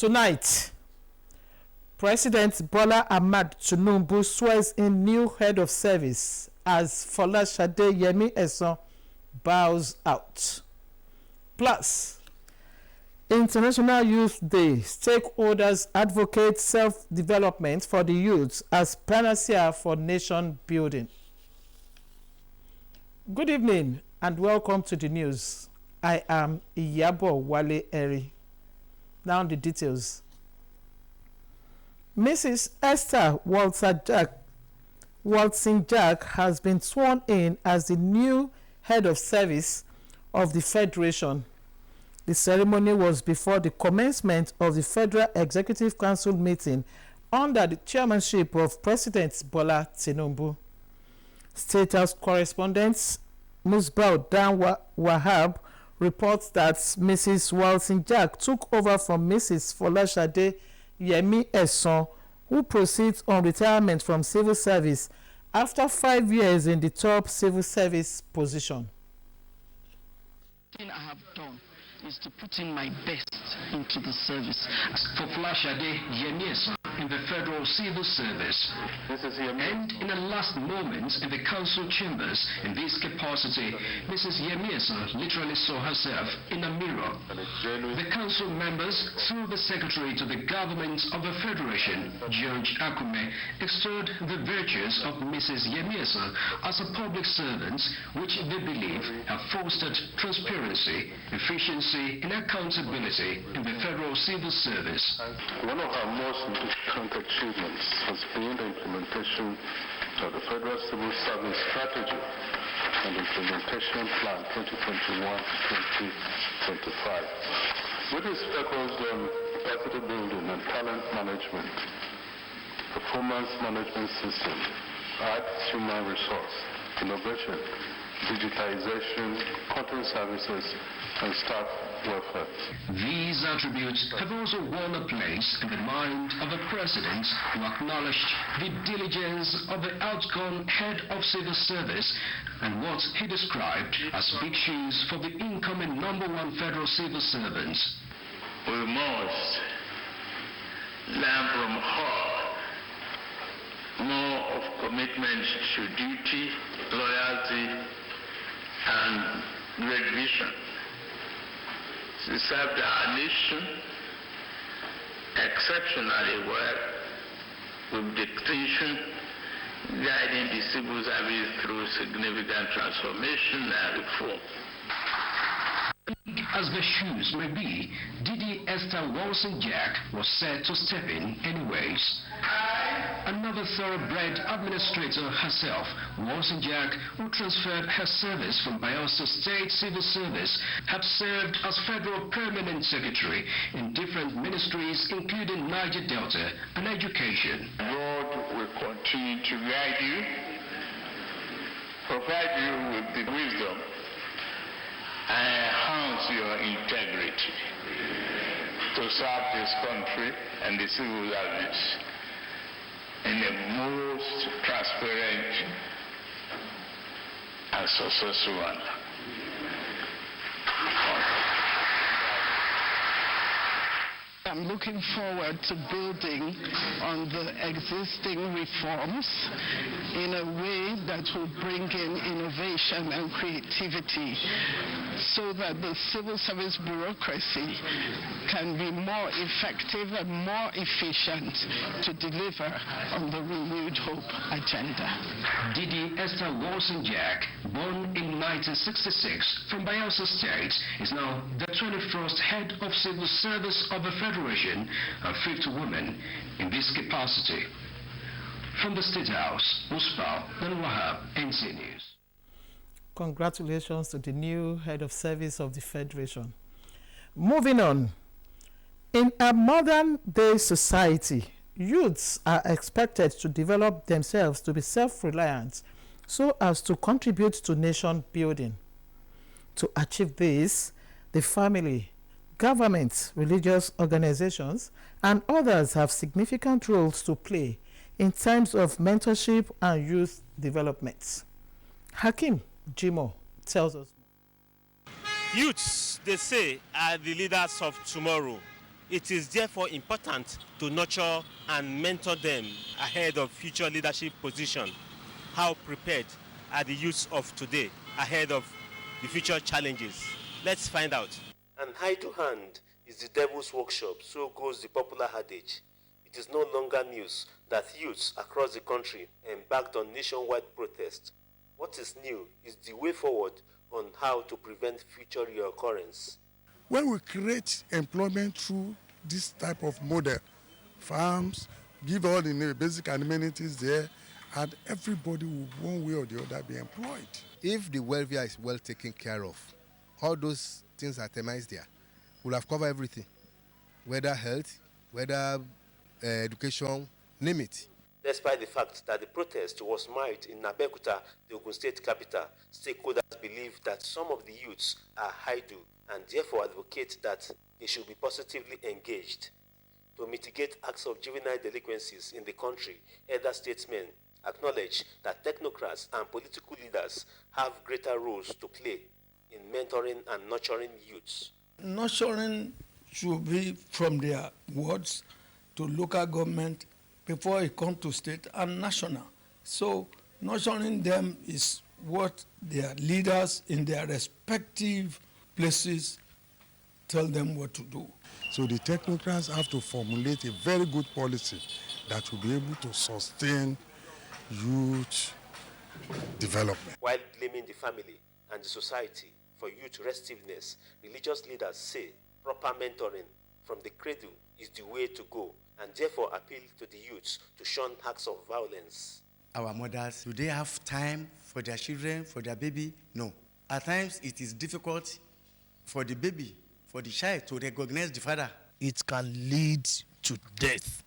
Tonight, President Bola Ahmed Tinubu swears in new head of service as Folashade Yemi Esan bows out. Plus, International Youth Day, stakeholders advocate self-development for the youth as panacea for nation building. Good evening and welcome to the news. I am Ijebu ode. Now the details. Mrs. Esther Walton Jack has been sworn in as the new head of service of the Federation. The ceremony was before the commencement of the Federal Executive Council meeting under the chairmanship of President Bola Tinubu. State House correspondent Musbao Dan Wahab reports that Mrs. Walton Jack took over from Mrs. Folashade Yemi Esan, who proceeds on retirement from civil service after 5 years in the top civil service position. The thing I have done is to put in my best into the service. For Folashade Yemi Esan in the Federal Civil Service, and in the last moments in the council chambers in this capacity, Mrs. Yemi Esan literally saw herself in a mirror. The council members, through the secretary to the government of the Federation, George Akume, extolled the virtues of Mrs. Yemi Esan as a public servant, which they believe have fostered transparency, efficiency, and accountability in the Federal Civil Service. One of our most significant achievements has been the implementation of the Federal Civil Service Strategy and Implementation Plan 2021-2025. With its focus on capacity building and talent management, performance management system, arts, human resource, innovation, digitization, content services, and staff welfare. These attributes have also won a place in the mind of the President, who acknowledged the diligence of the outgone head of civil service and what he described as big shoes for the incoming #1 federal civil servants. We must learn from her more of commitment to duty, loyalty, and great vision. She served our nation exceptionally well with distinction, guiding the civil service through significant transformation and reform. As the shoes may be, Didi Esther Walton Jack was said to step in anyways. Another thoroughbred administrator herself, Walton Jack, who transferred her service from Bayelsa State Civil Service, had served as Federal Permanent Secretary in different ministries, including Niger Delta and Education. God will continue to guide you, provide you with the wisdom, and enhance your integrity to serve this country and the civil service in the most transparent and successful manner. I'm looking forward to building on the existing reforms in a way that will bring in innovation and creativity so that the civil service bureaucracy can be more effective and more efficient to deliver on the renewed hope agenda. Didi Esther Walton Jack, born in 1966 from Bayelsa State, is now the 21st head of civil service of the Federation, a 5th woman in this capacity. From the State House, Musbao Dan Wahab, NTA News. Congratulations to the new head of service of the Federation. Moving on. In a modern-day society, youths are expected to develop themselves to be self-reliant so as to contribute to nation building. To achieve this, the family, government, religious organizations, and others have significant roles to play in terms of mentorship and youth development. Hakim Jimo tells us more. Youths, they say, are the leaders of tomorrow. It is therefore important to nurture and mentor them ahead of future leadership position. How prepared are the youths of today ahead of the future challenges? Let's find out. And hand to hand is the devil's workshop, so goes the popular adage. It is no longer news that youths across the country embarked on nationwide protest. What is new is the way forward on how to prevent future reoccurrence. When we create employment through this type of model, farms, give all the basic amenities there, and everybody will one way or the other be employed. If the welfare is well taken care of, all those things itemized there will have covered everything, whether health, whether education, name it. Despite the fact that the protest was marked in Abeokuta, the Ogun State capital, stakeholders believe that some of the youths are idle and therefore advocate that they should be positively engaged. To mitigate acts of juvenile delinquencies in the country, elder statesmen acknowledge that technocrats and political leaders have greater roles to play in mentoring and nurturing youths. Nurturing should be from their wards to local government before it comes to state and national. So nurturing them is what their leaders in their respective places tell them what to do. So the technocrats have to formulate a very good policy that will be able to sustain youth development. While blaming the family and the society for youth restiveness, religious leaders say proper mentoring from the cradle is the way to go, and therefore appeal to the youths to shun acts of violence. Our mothers, do they have time for their children, for their baby? No. At times, it is difficult for the baby, for the child to recognize the father. It can lead to death.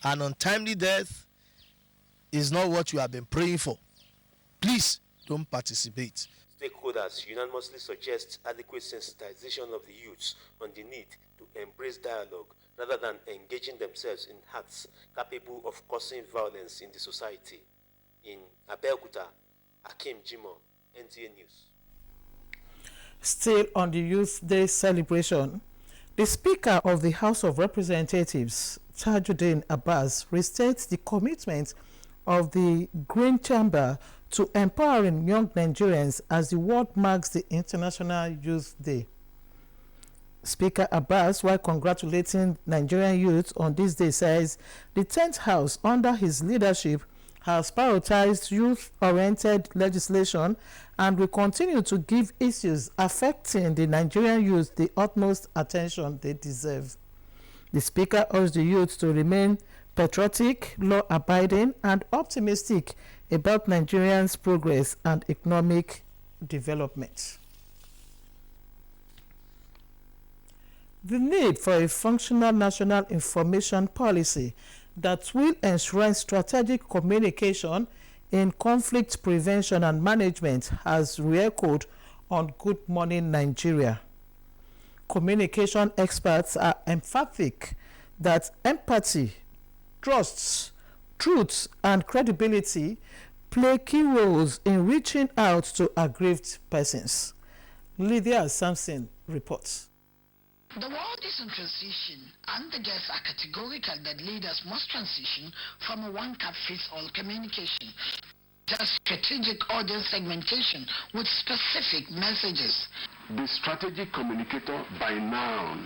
An untimely death is not what you have been praying for. Please don't participate. Stakeholders unanimously suggest adequate sensitization of the youths on the need to embrace dialogue rather than engaging themselves in acts capable of causing violence in the society. In Abeokuta, Akim Jimo, NTA News. Still on the Youth Day celebration, the Speaker of the House of Representatives, Tajuddin Abbas, restates the commitment of the Green Chamber to empowering young Nigerians as the world marks the International Youth Day. Speaker Abbas, while congratulating Nigerian youth on this day, says the 10th House, under his leadership, has prioritized youth-oriented legislation and will continue to give issues affecting the Nigerian youth the utmost attention they deserve. The Speaker urged the youth to remain patriotic, law-abiding, and optimistic about Nigerians' progress and economic development. The need for a functional national information policy that will enshrine strategic communication in conflict prevention and management has re-echoed on Good Morning Nigeria. Communication experts are emphatic that empathy, trust, truth, and credibility play key roles in reaching out to aggrieved persons. Lydia Sampson reports. The world is in transition, and the guests are categorical that leaders must transition from a one-cap-fits-all communication to strategic audience segmentation with specific messages. The strategic communicator by now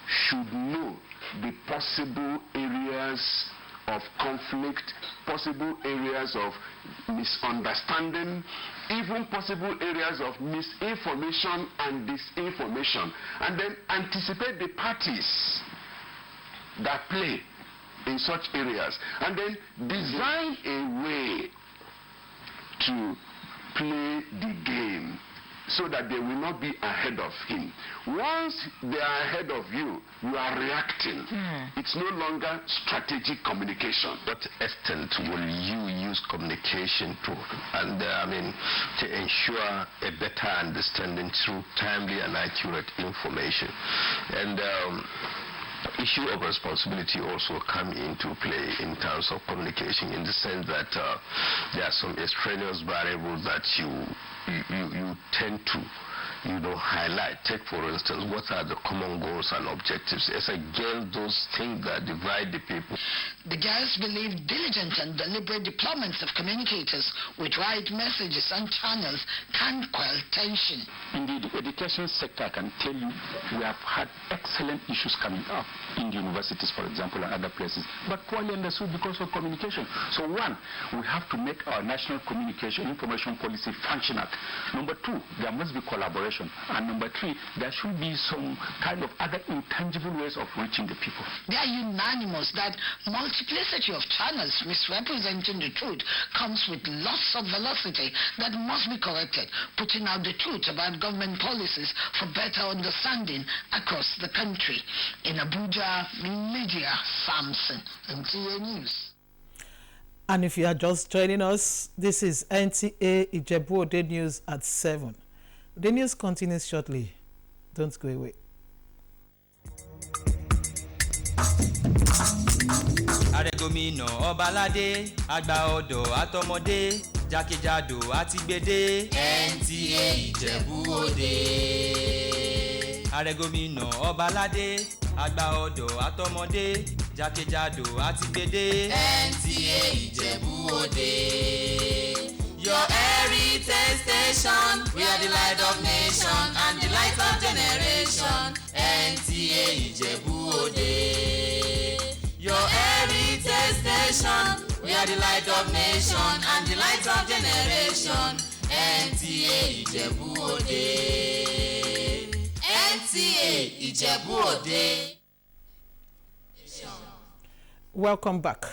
should know the possible areas of conflict, possible areas of misunderstanding, even possible areas of misinformation and disinformation, and then anticipate the parties that play in such areas, and then design a way to play the game so that they will not be ahead of him. Once they are ahead of you, you are reacting. It's no longer strategic communication. What extent will you use communication to, and to ensure a better understanding through timely and accurate information? And issue of responsibility also come into play in terms of communication, in the sense that there are some extraneous variables that you tend to highlight. Take, for instance, what are the common goals and objectives as against those things that divide the people. The girls believe diligent and deliberate deployments of communicators with right messages and channels can quell tension. Indeed, the education sector, I can tell you, we have had excellent issues coming up in the universities, for example, and other places, but poorly understood because of communication. So one, we have to make our national communication information policy functional. Number two, there must be collaboration. And number three, there should be some kind of other intangible ways of reaching the people. They are unanimous that multiplicity of channels misrepresenting the truth comes with lots of velocity that must be corrected, putting out the truth about government policies for better understanding across the country. In Abuja, Lydia Sampson, NTA News. And if you are just joining us, this is NTA Ijebu ode News at 7. The news continues shortly. Don't go away. Ààrẹ gómìnà Ọbaládé àgbà ọ̀dọ́ àtọmọdé jákèjádò àti gbèdé NTA Ijebu ode. Ààrẹ gómìnà Ọbaládé àgbà ọ̀dọ́ àtọmọdé jákèjádò àti gbèdé NTA Ijebu ode. Your heritage station, we are the light of nation and the light of generation. NTA Ijebu ode. Your heritage station, we are the light of nation and the light of generation. NTA Ijebu ode. NTA Ijebu ode. Welcome back.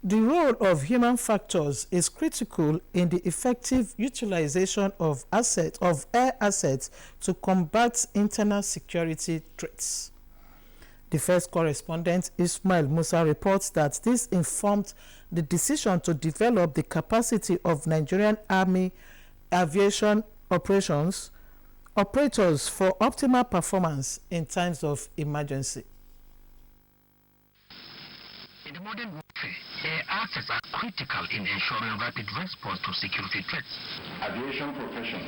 The role of human factors is critical in the effective utilization of air assets to combat internal security threats. The first correspondent, Ismail Musa, reports that this informed the decision to develop the capacity of Nigerian Army aviation operators for optimal performance in times of emergency. In the modern warfare, air assets are critical in ensuring rapid response to security threats. Aviation profession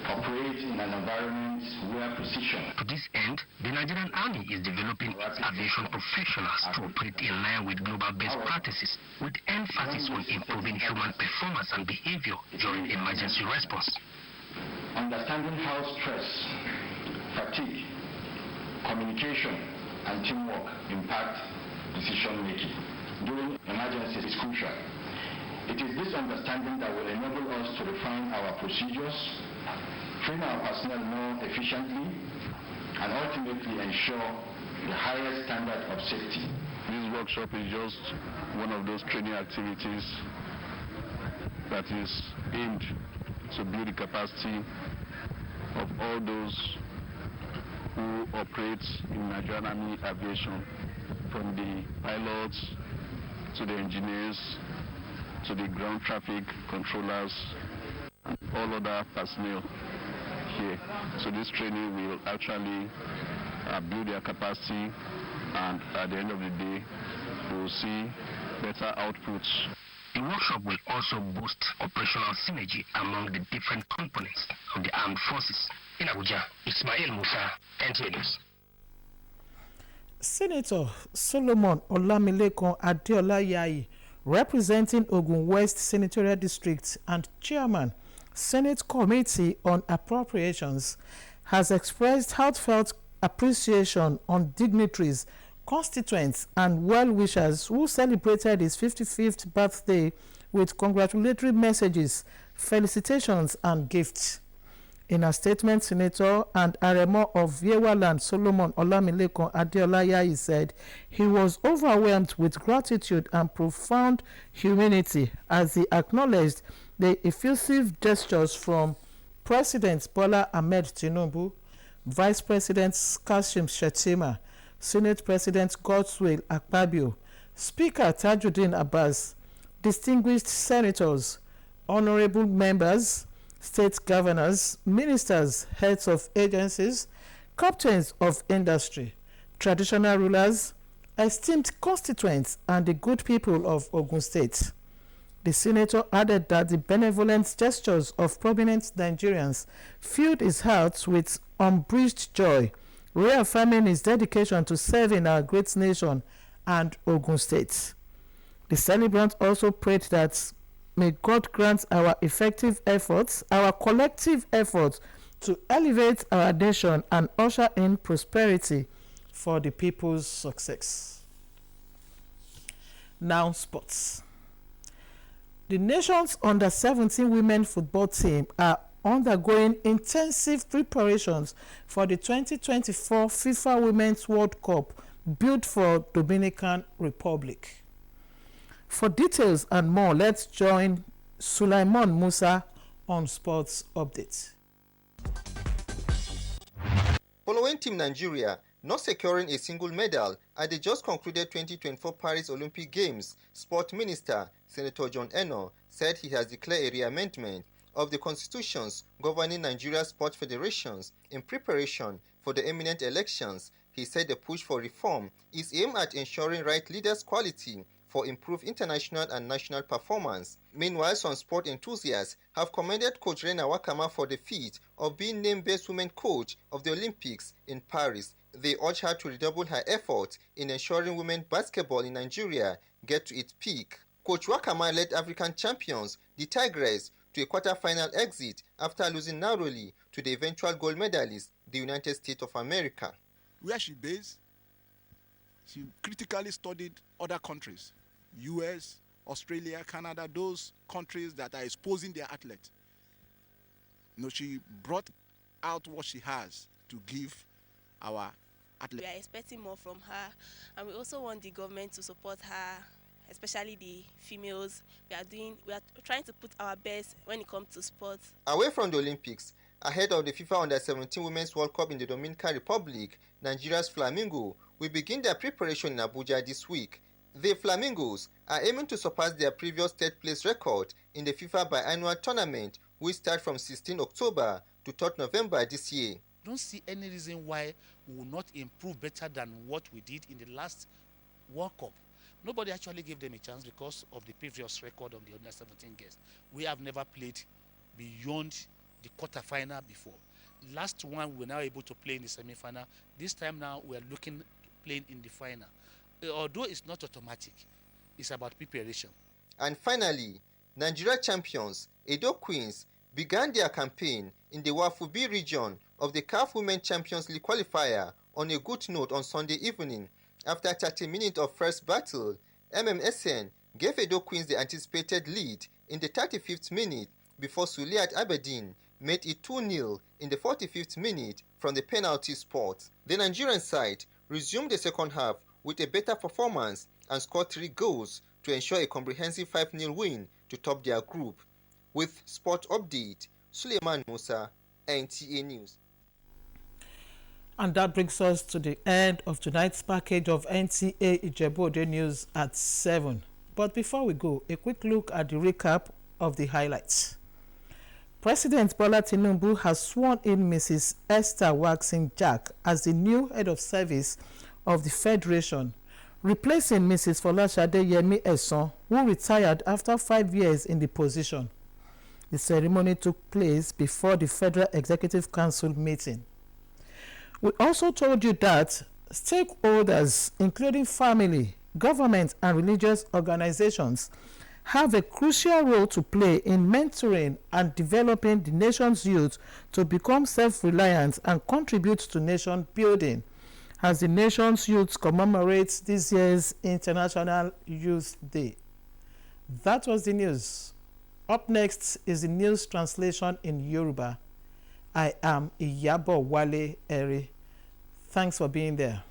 operates in an environment where precision. To this end, the Nigerian Army is developing aviation professionals to operate in line with global best practices, with emphasis on improving human performance and behavior during emergency response. Understanding how stress, fatigue, communication, and teamwork impact decision-making during emergencies is crucial. It is this understanding that will enable us to refine our procedures, train our personnel more efficiently, and ultimately ensure the highest standard of safety. This workshop is just one of those training activities that is aimed to build the capacity of all those who operate in Nigerian Army aviation, from the pilots to the engineers to the ground traffic controllers and all other personnel here. So this training will actually build their capacity, and at the end of the day we will see better outputs. The workshop will also boost operational synergy among the different components of the armed forces. In Abuja, Ismail Musa, NTA News. Senator Solomon Olamilekan Adeola Yayi, representing Ogun West Senatorial District and Chairman, Senate Committee on Appropriations, has expressed heartfelt appreciation on dignitaries, constituents, and well-wishers who celebrated his 55th birthday with congratulatory messages, felicitations, and gifts. In a statement, Senator and Aremo of Yewaland Solomon Olamilekan Adeola Yayi said he was overwhelmed with gratitude and profound humility as he acknowledged the effusive gestures from President Bola Ahmed Tinubu, Vice President Kashim Shettima, Senate President Godswill Akpabio, Speaker Tajuddin Abbas, distinguished senators, honorable members, state governors, ministers, heads of agencies, captains of industry, traditional rulers, esteemed constituents, and the good people of Ogun State. The senator added that the benevolent gestures of prominent Nigerians filled his heart with unbridged joy, reaffirming his dedication to serving our great nation and Ogun State. The celebrant also prayed that may God grant our collective efforts to elevate our nation and usher in prosperity for the people's success. Now, sports. The nation's under-17 women football team are undergoing intensive preparations for the 2024 FIFA Women's World Cup built for Dominican Republic. For details and more, let's join Sulaiman Musa on Sports Update. Following Team Nigeria not securing a single medal at the just concluded 2024 Paris Olympic Games, Sport Minister Senator John Eno said he has declared a reamendment of the constitutions governing Nigeria's sport federations in preparation for the imminent elections. He said the push for reform is aimed at ensuring right leaders' quality for improved international and national performance. Meanwhile, some sport enthusiasts have commended Coach Rena Wakama for the feat of being named Best Women Coach of the Olympics in Paris. They urge her to redouble her efforts in ensuring women basketball in Nigeria get to its peak. Coach Wakama led African champions, the Tigers, to a quarter-final exit after losing narrowly to the eventual gold medalist, the United States of America. Where she based, she critically studied other countries, US, Australia, Canada, those countries that are exposing their athletes. She brought out what she has to give our athletes. We are expecting more from her, and we also want the government to support her, especially the females. We are trying to put our best when it comes to sports. Away from the Olympics, ahead of the FIFA Under-17 Women's World Cup in the Dominican Republic, Nigeria's Flamingo will begin their preparation in Abuja this week. The Flamingos are aiming to surpass their previous third-place record in the FIFA biannual tournament, which starts from 16 October to 3rd November this year. I don't see any reason why we will not improve better than what we did in the last World Cup. Nobody actually gave them a chance because of the previous record of the Under-17 guests. We have never played beyond the quarter-final before. Last one, we were now able to play in the semi-final. This time now, we are playing in the final. Although it's not automatic, it's about preparation. And finally, Nigeria champions, Edo Queens, began their campaign in the Wafubi region of the CAF Women Champions League qualifier on a good note on Sunday evening. After 30 minutes of first battle, MMSN gave Edo Queens the anticipated lead in the 35th minute before Suliat Abedin made it 2-0 in the 45th minute from the penalty spot. The Nigerian side resumed the second half with a better performance and scored 3 goals to ensure a comprehensive 5-0 win to top their group. With Sport Update, Suleiman Musa, NTA News. And that brings us to the end of tonight's package of NTA Ijebu ode News at 7. But before we go, a quick look at the recap of the highlights. President Bola Tinubu has sworn in Mrs. Esther Waxing Jack as the new head of service of the Federation, replacing Mrs. Folashade Yemi Eson, who retired after 5 years in the position. The ceremony took place before the Federal Executive Council meeting. We also told you that stakeholders, including family, government, and religious organizations, have a crucial role to play in mentoring and developing the nation's youth to become self-reliant and contribute to nation building, as the nation's youth commemorates this year's International Youth Day. That was the news. Up next is the news translation in Yoruba. I am Iyabo Wale Eri. Thanks for being there.